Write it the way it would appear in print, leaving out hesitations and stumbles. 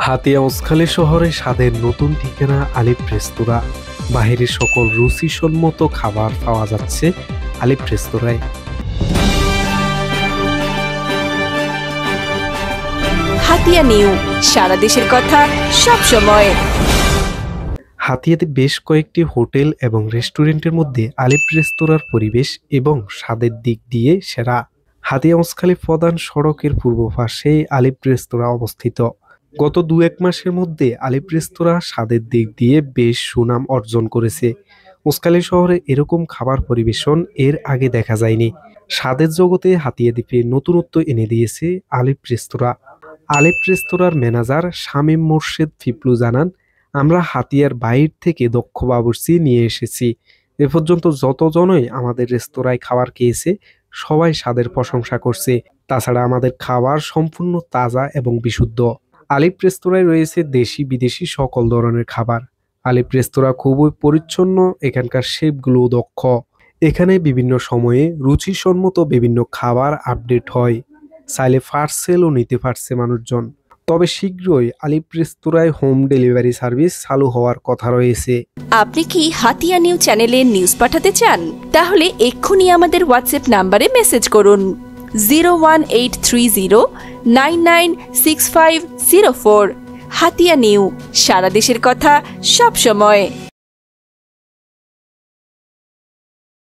হাতিয়া ওসখালী শহরে স্বাদের নতুন ঠিকানা আলিফ রেস্তোরাঁ। বাহিরের সকল রুচিসম্মত খাবার পাওয়া যাচ্ছে আলিফ রেস্তোরাঁয়। হাতিয়া নিউ, সারা দেশের কথা সব সময়। হাতিয়াতে বেশ কয়েকটি হোটেল এবং রেস্টুরেন্টের মধ্যে আলিফ রেস্তোরাঁর পরিবেশ এবং স্বাদের দিক দিয়ে সেরা। হাতিয়া ওসখালী প্রধান সড়কের পূর্ব পাশে আলিফ রেস্তোরাঁ অবস্থিত। গত 2-1 মাসের মধ্যে আলিফ রেস্তোরাঁ স্বাদের দিক দিয়ে বেশ সুনাম অর্জন করেছে। ওসখালী শহরে এরকম খাবার পরিবেশন এর আগে দেখা যায়নি। স্বাদের জগতে হাতিয়া দ্বীপে নতুনত্ব এনে দিয়েছে আলিফ রেস্তোরাঁ। আলিফ রেস্তোরাঁর ম্যানেজার শামীম মোর্শেদ ফিপলু জানান, আমরা হাতিয়ার বাইর থেকে দক্ষ বাবুর্চি নিয়ে এসেছি। এ পর্যন্ত যতজনই আমাদের রেস্তোরাঁয় খাবার খেয়েছে সবাই স্বাদের প্রশংসা করছে। তাছাড়া আমাদের খাবার সম্পূর্ণ তাজা এবং বিশুদ্ধ। আলিফ রেস্তোরাঁয় রয়েছে দেশি বিদেশি সকল ধরনের খাবার। আলিফ রেস্তোরাঁ খুবই পরিচ্ছন্ন, এখানকার শেফগুলোও দক্ষ। এখানে বিভিন্ন সময়ে রুচিসম্মত বিভিন্ন খাবার আপডেট হয়। চাইলে পার্সেলও নিতে পারছে মানুষজন। তবে শীঘ্রই আলিফ রেস্তোরাঁয় হোম ডেলিভারি সার্ভিস চালু হওয়ার কথা রয়েছে। আপনি কি হাতিয়া নিউ চ্যানেলে নিউজ পাঠাতে চান? তাহলে এক্ষুনি আমাদের হোয়াটসঅ্যাপ নাম্বারে মেসেজ করুন 01830996504। হাতিয়া নিউ, সারা দেশের কথা সব সময়।